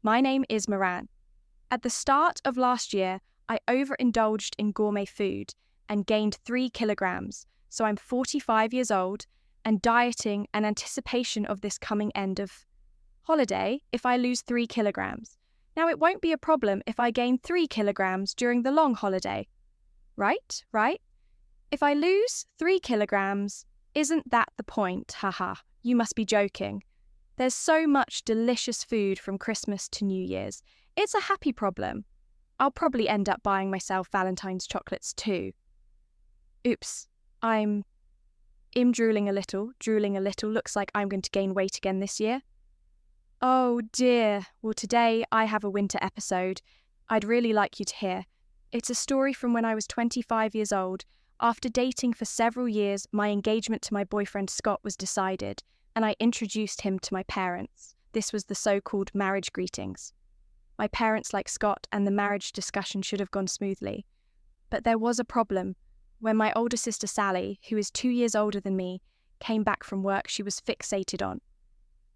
My name is Moran. At the start of last year, I overindulged in gourmet food and gained 3 kilograms, so I'm 45 years old and dieting in anticipation of this coming end of holiday if I lose 3 kilograms. Now, it won't be a problem if I gain 3 kilograms during the long holiday. Right? If I lose 3 kilograms, isn't that the point? Haha, you must be joking. There's so much delicious food from Christmas to New Year's. It's a happy problem. I'll probably end up buying myself Valentine's chocolates too. Oops, I'm drooling a little. Looks like I'm going to gain weight again this year. Oh dear. Well, today I have a winter episode I'd really like you to hear. It's a story from when I was 25 years old. After dating for several years, my engagement to my boyfriend Scott was decided, and I introduced him to my parents. This was the so-called marriage greetings. My parents like Scott, and the marriage discussion should have gone smoothly. But there was a problem. When my older sister Sally, who is 2 years older than me, came back from work, she was fixated on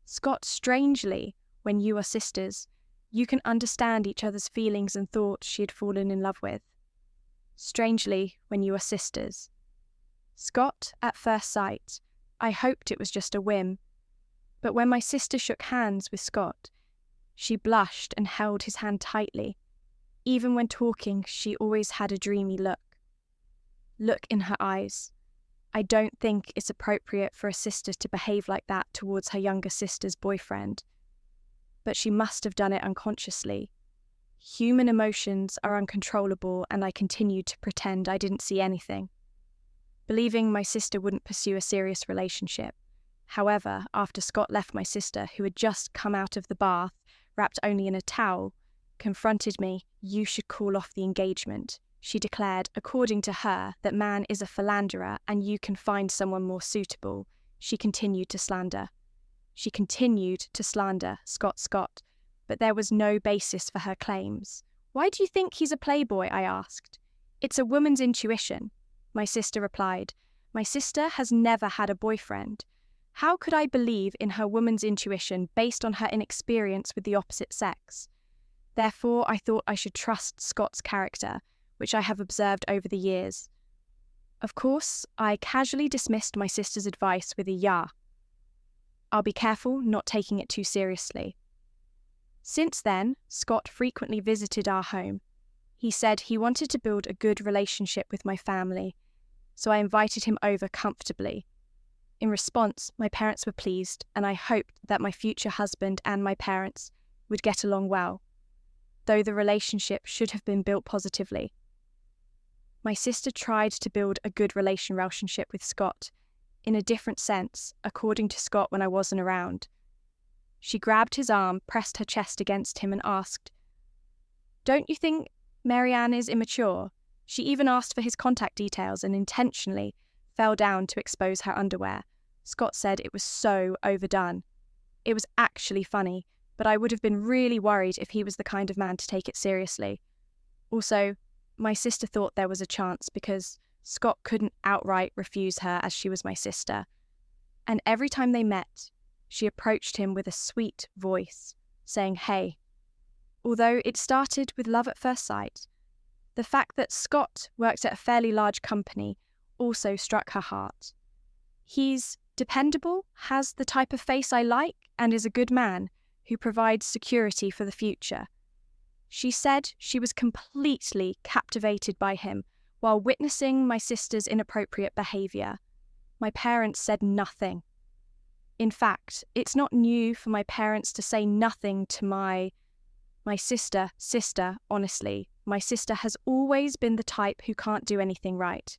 Scott. Strangely, when you are sisters, you can understand each other's feelings and thoughts she had fallen in love with. Strangely, when you are sisters. Scott at first sight. I hoped it was just a whim. But when my sister shook hands with Scott, she blushed and held his hand tightly. Even when talking, she always had a dreamy look in her eyes. I don't think it's appropriate for a sister to behave like that towards her younger sister's boyfriend. But she must have done it unconsciously. Human emotions are uncontrollable, and I continued to pretend I didn't see anything, believing my sister wouldn't pursue a serious relationship. However, after Scott left, my sister, who had just come out of the bath, wrapped only in a towel, confronted me. You should call off the engagement. She declared, according to her, that man is a philanderer and you can find someone more suitable. She continued to slander Scott, but there was no basis for her claims. Why do you think he's a playboy? I asked. It's a woman's intuition, my sister replied. My sister has never had a boyfriend. How could I believe in her woman's intuition based on her inexperience with the opposite sex? Therefore, I thought I should trust Scott's character, which I have observed over the years. Of course, I casually dismissed my sister's advice with a "yeah." I'll be careful, not taking it too seriously. Since then, Scott frequently visited our home. He said he wanted to build a good relationship with my family, so I invited him over comfortably. In response, my parents were pleased, and I hoped that my future husband and my parents would get along well, though the relationship should have been built positively. My sister tried to build a good relationship with Scott, in a different sense, according to Scott, when I wasn't around. She grabbed his arm, pressed her chest against him, and asked, "Don't you think Marianne is immature?" She even asked for his contact details and intentionally fell down to expose her underwear. Scott said it was so overdone. It was actually funny, but I would have been really worried if he was the kind of man to take it seriously. Also, my sister thought there was a chance because Scott couldn't outright refuse her as she was my sister. And every time they met, she approached him with a sweet voice, saying, "Hey." Although it started with love at first sight, the fact that Scott worked at a fairly large company also struck her heart. He's dependable, has the type of face I like, and is a good man who provides security for the future. She said she was completely captivated by him while witnessing my sister's inappropriate behaviour. My parents said nothing. In fact, it's not new for my parents to say nothing to my sister, honestly. My sister has always been the type who can't do anything right.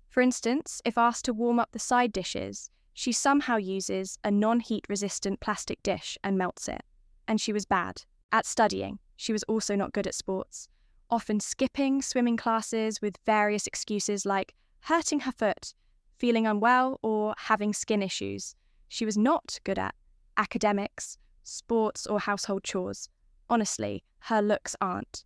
For instance, if asked to warm up the side dishes, she somehow uses a non-heat resistant plastic dish and melts it. And she was bad at studying. She was also not good at sports, often skipping swimming classes with various excuses like hurting her foot, feeling unwell, or having skin issues. She was not good at academics, sports, or household chores. Honestly, her looks aren't.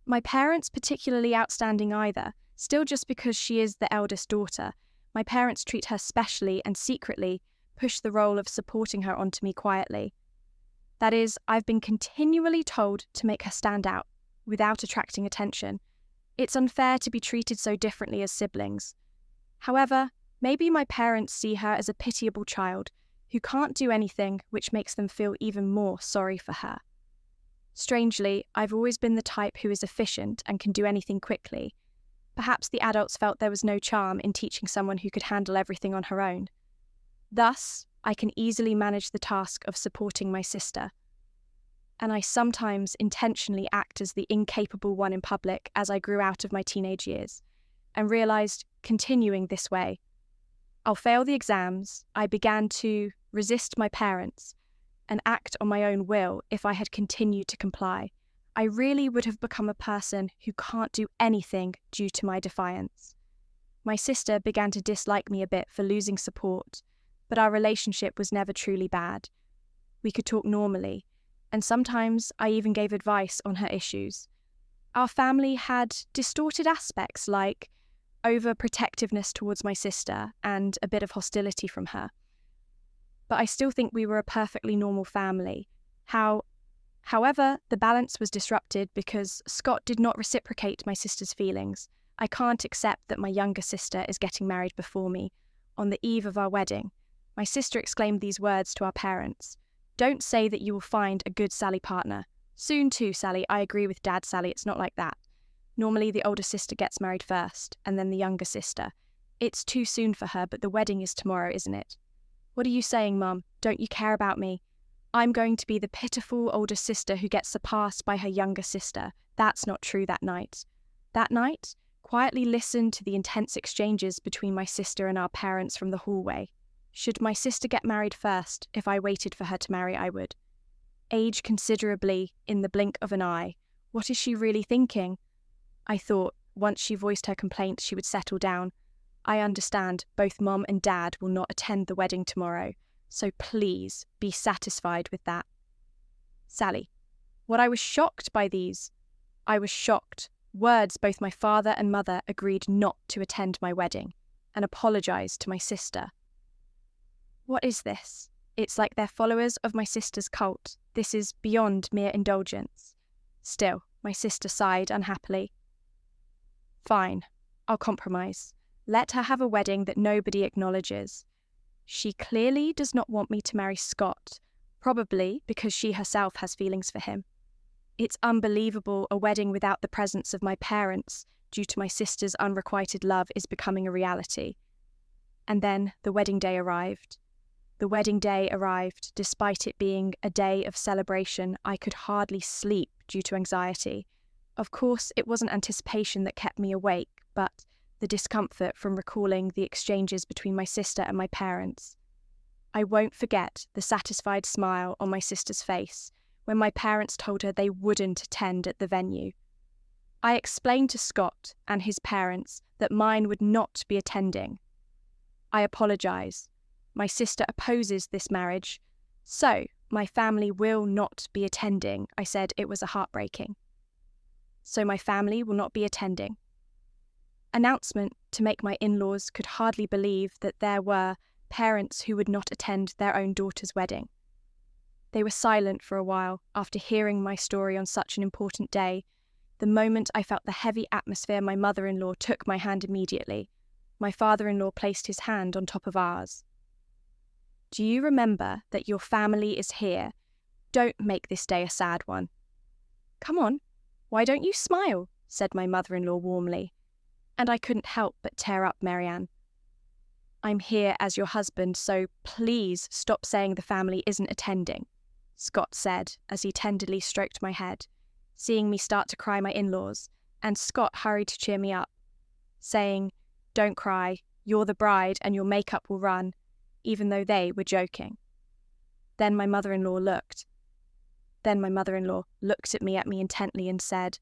My parents particularly outstanding either. Still, just because she is the eldest daughter, my parents treat her specially and secretly push the role of supporting her onto me quietly. That is, I've been continually told to make her stand out, without attracting attention. It's unfair to be treated so differently as siblings. However, maybe my parents see her as a pitiable child who can't do anything, which makes them feel even more sorry for her. Strangely, I've always been the type who is efficient and can do anything quickly. Perhaps the adults felt there was no charm in teaching someone who could handle everything on her own. Thus, I can easily manage the task of supporting my sister. And I sometimes intentionally act as the incapable one in public as I grew out of my teenage years, and realised, continuing this way, I'll fail the exams. I began to resist my parents and act on my own will if I had continued to comply. I really would have become a person who can't do anything due to my defiance. My sister began to dislike me a bit for losing support, but our relationship was never truly bad. We could talk normally, and sometimes I even gave advice on her issues. Our family had distorted aspects like overprotectiveness towards my sister and a bit of hostility from her. But I still think we were a perfectly normal family. However, the balance was disrupted because Scott did not reciprocate my sister's feelings. I can't accept that my younger sister is getting married before me. On the eve of our wedding, my sister exclaimed these words to our parents. Don't say that you will find a good Sally partner. Soon too, Sally. I agree with Dad, Sally. It's not like that. Normally the older sister gets married first, and then the younger sister. It's too soon for her, but the wedding is tomorrow, isn't it? What are you saying, Mum? Don't you care about me? I'm going to be the pitiful older sister who gets surpassed by her younger sister. That's not true that night. That night, quietly listened to the intense exchanges between my sister and our parents from the hallway. Should my sister get married first? If I waited for her to marry, I would. Age considerably in the blink of an eye. What is she really thinking? I thought, once she voiced her complaints, she would settle down. I understand both Mum and Dad will not attend the wedding tomorrow, so please be satisfied with that. Sally. What I was shocked by these. I was shocked. Words both my father and mother agreed not to attend my wedding and apologised to my sister. What is this? It's like they're followers of my sister's cult. This is beyond mere indulgence. Still, my sister sighed unhappily. Fine, I'll compromise. Let her have a wedding that nobody acknowledges. She clearly does not want me to marry Scott, probably because she herself has feelings for him. It's unbelievable a wedding without the presence of my parents, due to my sister's unrequited love, is becoming a reality. And then the wedding day arrived. The wedding day arrived, despite it being a day of celebration. I could hardly sleep due to anxiety. Of course, it wasn't anticipation that kept me awake, but the discomfort from recalling the exchanges between my sister and my parents. I won't forget the satisfied smile on my sister's face when my parents told her they wouldn't attend at the venue. I explained to Scott and his parents that mine would not be attending. I apologise. My sister opposes this marriage, so my family will not be attending. I said it was heartbreaking. So my family will not be attending. Announcement to make my in-laws could hardly believe that there were parents who would not attend their own daughter's wedding. They were silent for a while after hearing my story on such an important day. The moment I felt the heavy atmosphere, my mother-in-law took my hand immediately. My father-in-law placed his hand on top of ours. Do you remember that your family is here? Don't make this day a sad one. Come on, why don't you smile? Said my mother-in-law warmly. And I couldn't help but tear up Marianne. I'm here as your husband, so please stop saying the family isn't attending, Scott said as he tenderly stroked my head, seeing me start to cry my in-laws, and Scott hurried to cheer me up, saying, Don't cry, you're the bride and your makeup will run, even though they were joking. Then my mother-in-law looked at me intently and said,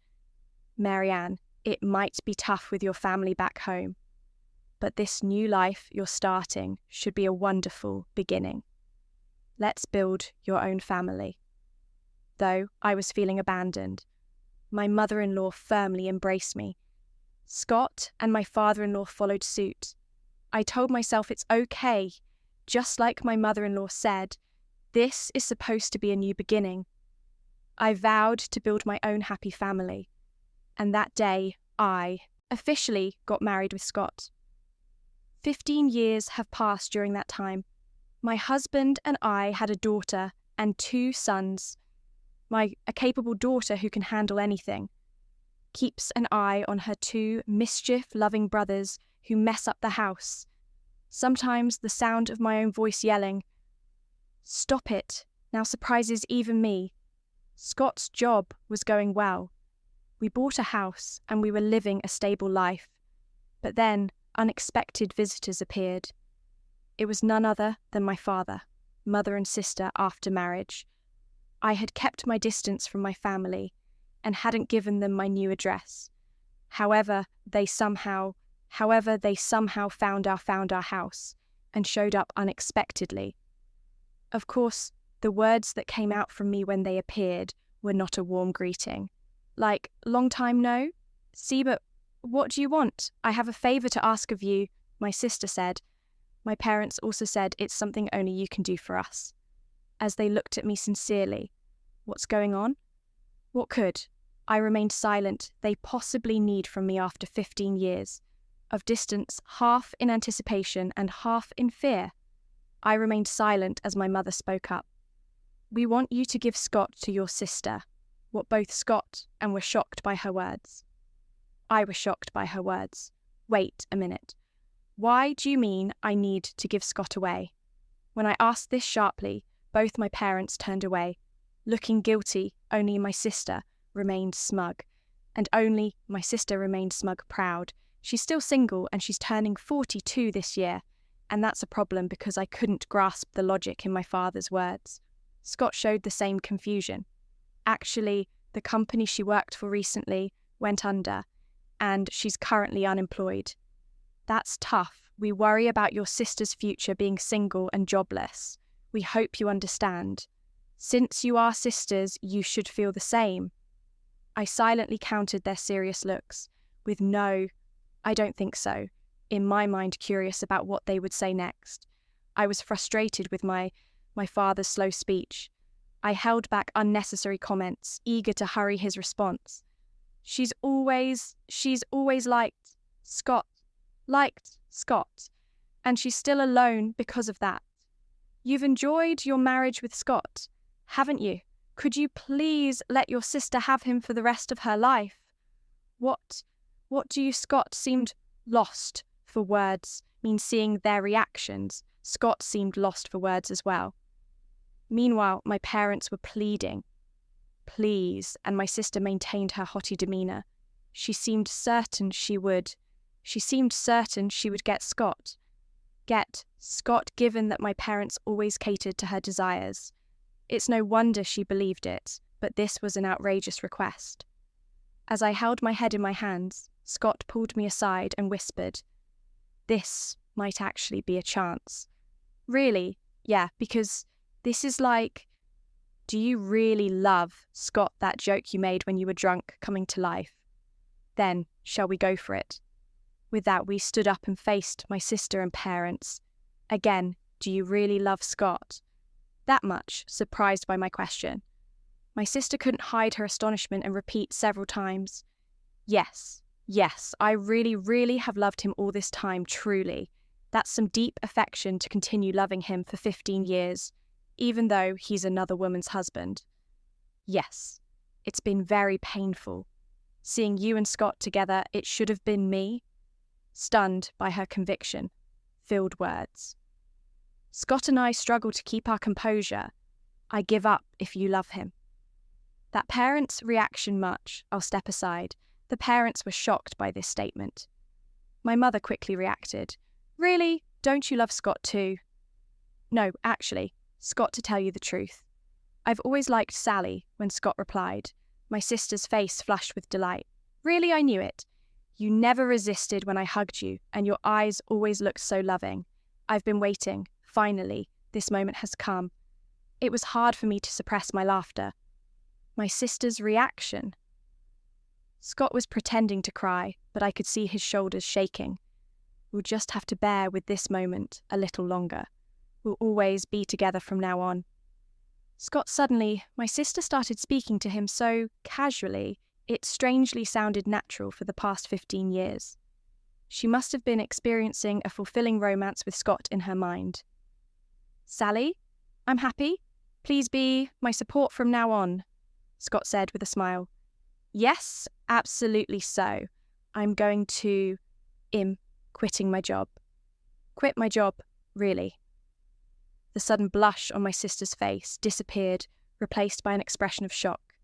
Marianne, it might be tough with your family back home, but this new life you're starting should be a wonderful beginning. Let's build your own family. Though I was feeling abandoned, my mother-in-law firmly embraced me. Scott and my father-in-law followed suit. I told myself it's okay, just like my mother-in-law said, This is supposed to be a new beginning. I vowed to build my own happy family, and that day I officially got married with Scott. 15 years have passed during that time. My husband and I had a daughter and 2 sons. A capable daughter who can handle anything, keeps an eye on her 2 mischief-loving brothers who mess up the house. Sometimes the sound of my own voice yelling, "Stop it," now surprises even me. Scott's job was going well. We bought a house and we were living a stable life. But then unexpected visitors appeared. It was none other than my father, mother and sister after marriage. I had kept my distance from my family and hadn't given them my new address. However, they somehow found our house and showed up unexpectedly. Of course, the words that came out from me when they appeared were not a warm greeting. Like, "Long time no? See, but what do you want? I have a favour to ask of you," my sister said. My parents also said, "It's something only you can do for us." As they looked at me sincerely, "What's going on?" What could I remained silent they possibly need from me after 15 years of distance, half in anticipation and half in fear? I remained silent as my mother spoke up. "We want you to give Scott to your sister," what both Scott and were shocked by her words. I was shocked by her words. "Wait a minute. Why do you mean I need to give Scott away?" When I asked this sharply, both my parents turned away. Looking guilty, only my sister remained smug. And only my sister remained smug proud. She's still single and she's turning 42 this year. And that's a problem because I couldn't grasp the logic in my father's words. Scott showed the same confusion. Actually, the company she worked for recently went under, and she's currently unemployed. That's tough. We worry about your sister's future being single and jobless. We hope you understand. Since you are sisters, you should feel the same. I silently countered their serious looks, with "No, I don't think so," in my mind curious about what they would say next. I was frustrated with my father's slow speech. I held back unnecessary comments, eager to hurry his response. She's always liked Scott, and she's still alone because of that. You've enjoyed your marriage with Scott, haven't you? Could you please let your sister have him for the rest of her life? What do you? Scott seemed lost for words, seeing their reactions. Scott seemed lost for words as well. Meanwhile, my parents were pleading. "Please," and my sister maintained her haughty demeanour. She seemed certain she would get Scott. Given that my parents always catered to her desires. It's no wonder she believed it, but this was an outrageous request. As I held my head in my hands, Scott pulled me aside and whispered, "This might actually be a chance." "Really?" "Yeah, because this is like, do you really love Scott, that joke you made when you were drunk, coming to life? Then, shall we go for it?" With that, we stood up and faced my sister and parents. Again, do you really love Scott? That much, surprised by my question. My sister couldn't hide her astonishment and repeat several times, Yes, I really, really have loved him all this time, truly. That's some deep affection to continue loving him for 15 years, even though he's another woman's husband. Yes, it's been very painful. Seeing you and Scott together, it should have been me. Stunned by her conviction, filled words. Scott and I struggle to keep our composure. I give up if you love him. That parent's reaction much, I'll step aside. The parents were shocked by this statement. My mother quickly reacted. Really? Don't you love Scott too? No, actually, Scott, to tell you the truth. I've always liked Sally, when Scott replied. My sister's face flushed with delight. Really, I knew it. You never resisted when I hugged you, and your eyes always looked so loving. I've been waiting. Finally, this moment has come. It was hard for me to suppress my laughter. My sister's reaction. Scott was pretending to cry, but I could see his shoulders shaking. We'll just have to bear with this moment a little longer. We'll always be together from now on. Suddenly, my sister started speaking to him so casually, it strangely sounded natural for the past 15 years. She must have been experiencing a fulfilling romance with Scott in her mind. "Sally, I'm happy. Please be my support from now on," Scott said with a smile. "Yes, absolutely so. I'm going to quitting my job. Quit my job, really." The sudden blush on my sister's face disappeared, replaced by an expression of shock.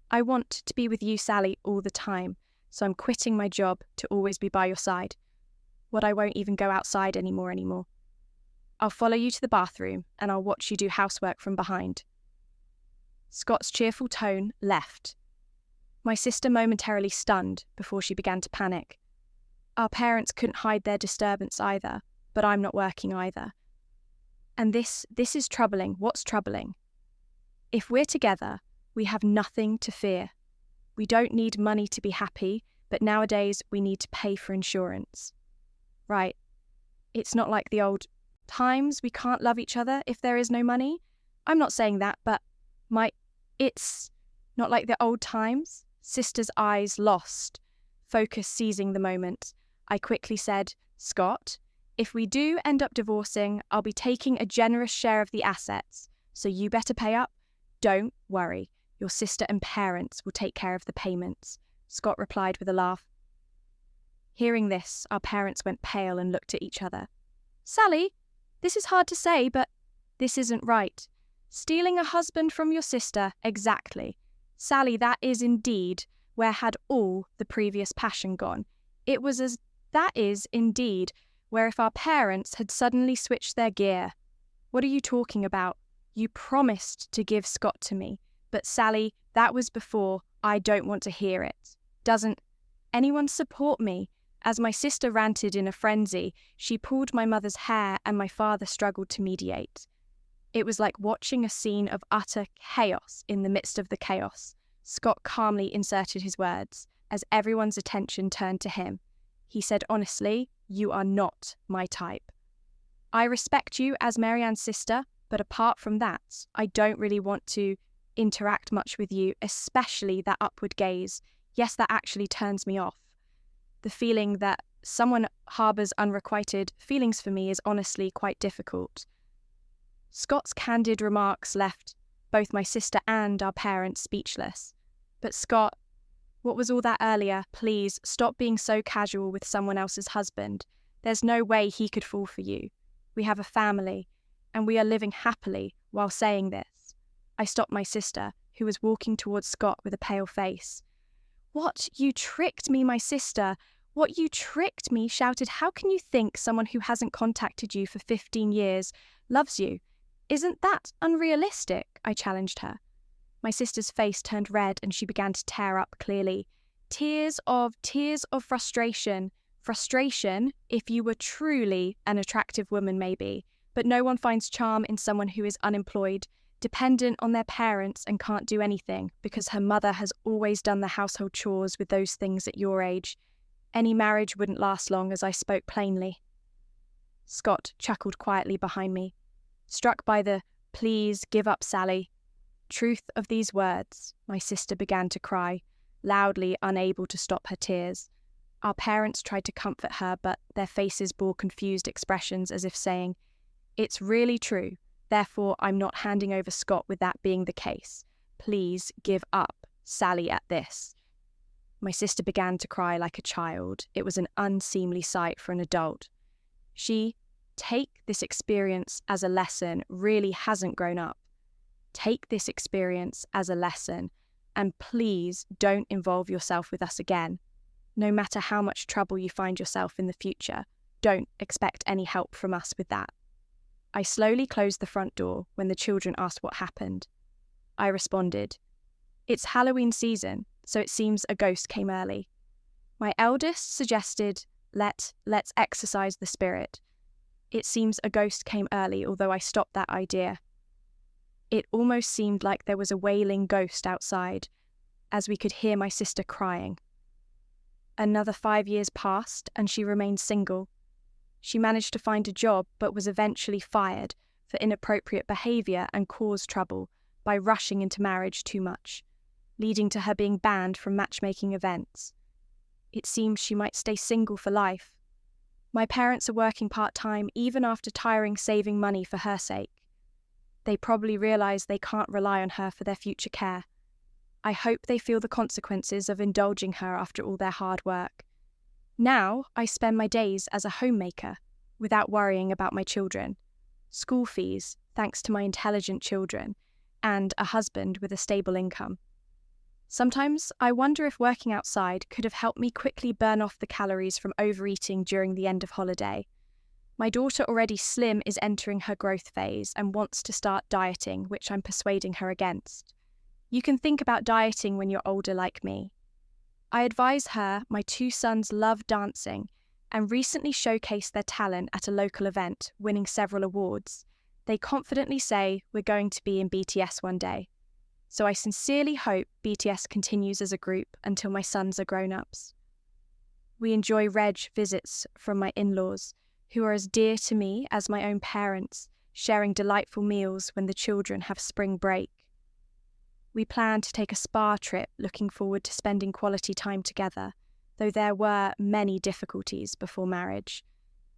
"I want to be with you, Sally, all the time, so I'm quitting my job to always be by your side. I won't even go outside anymore. I'll follow you to the bathroom and I'll watch you do housework from behind." Scott's cheerful tone left. My sister momentarily stunned before she began to panic. Our parents couldn't hide their disturbance either, but I'm not working either. And this is troubling. What's troubling? If we're together, we have nothing to fear. We don't need money to be happy, but nowadays we need to pay for insurance. Right. It's not like the old times we can't love each other if there is no money. I'm not saying that, but it's not like the old times. Sister's eyes lost, focus seizing the moment. I quickly said, "Scott, if we do end up divorcing, I'll be taking a generous share of the assets, so you better pay up. Don't worry, your sister and parents will take care of the payments," Scott replied with a laugh. Hearing this, our parents went pale and looked at each other. "Sally, this is hard to say, but this isn't right. Stealing a husband from your sister, exactly. Sally, that is indeed where had all the previous passion gone. That is indeed where if our parents had suddenly switched their gear. What are you talking about? You promised to give Scott to me, but Sally, that was before. I don't want to hear it. Doesn't anyone support me?" As my sister ranted in a frenzy, she pulled my mother's hair and my father struggled to mediate. It was like watching a scene of utter chaos in the midst of the chaos. Scott calmly inserted his words, as everyone's attention turned to him. He said honestly, "You are not my type. I respect you as Marianne's sister, but apart from that, I don't really want to interact much with you, especially that upward gaze. Yes, that actually turns me off. The feeling that someone harbours unrequited feelings for me is honestly quite difficult." Scott's candid remarks left both my sister and our parents speechless. "But Scott, what was all that earlier? Please, stop being so casual with someone else's husband. There's no way he could fall for you. We have a family, and we are living happily while saying this." I stopped my sister, who was walking towards Scott with a pale face. "What? You tricked me, my sister! What, you tricked me?" shouted. "How can you think someone who hasn't contacted you for 15 years loves you? Isn't that unrealistic?" I challenged her. My sister's face turned red and she began to tear up clearly. Tears of frustration. Frustration if you were truly an attractive woman maybe, but no one finds charm in someone who is unemployed, dependent on their parents and can't do anything because her mother has always done the household chores with those things at your age. Any marriage wouldn't last long, as I spoke plainly. Scott chuckled quietly behind me, struck by the "please give up, Sally" truth of these words. My sister began to cry, loudly, unable to stop her tears. Our parents tried to comfort her, but their faces bore confused expressions as if saying, "It's really true. Therefore, I'm not handing over Scott with that being the case. Please give up, Sally, at this." My sister began to cry like a child. It was an unseemly sight for an adult. She, take this experience as a lesson, really hasn't grown up. Take this experience as a lesson, and please don't involve yourself with us again. No matter how much trouble you find yourself in the future, don't expect any help from us with that. I slowly closed the front door when the children asked what happened. I responded, "It's Halloween season, so it seems a ghost came early." My eldest suggested, let's exercise the spirit. It seems a ghost came early, although I stopped that idea. It almost seemed like there was a wailing ghost outside, as we could hear my sister crying. Another 5 years passed, and she remained single. She managed to find a job, but was eventually fired for inappropriate behaviour and cause trouble by rushing into marriage too much, leading to her being banned from matchmaking events. It seems she might stay single for life. My parents are working part-time even after tiring saving money for her sake. They probably realise they can't rely on her for their future care. I hope they feel the consequences of indulging her after all their hard work. Now I spend my days as a homemaker, without worrying about my children, school fees thanks to my intelligent children, and a husband with a stable income. Sometimes I wonder if working outside could have helped me quickly burn off the calories from overeating during the end of holiday. My daughter, already slim, is entering her growth phase and wants to start dieting, which I'm persuading her against. You can think about dieting when you're older like me. I advise her my 2 sons love dancing and recently showcased their talent at a local event, winning several awards. They confidently say we're going to be in BTS one day. So I sincerely hope BTS continues as a group until my sons are grown-ups. We enjoy visits from my in-laws, who are as dear to me as my own parents, sharing delightful meals when the children have spring break. We plan to take a spa trip, looking forward to spending quality time together, though there were many difficulties before marriage.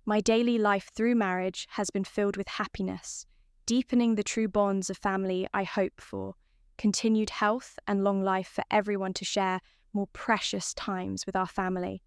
My daily life through marriage has been filled with happiness, deepening the true bonds of family I hope for, continued health and long life for everyone to share more precious times with our family.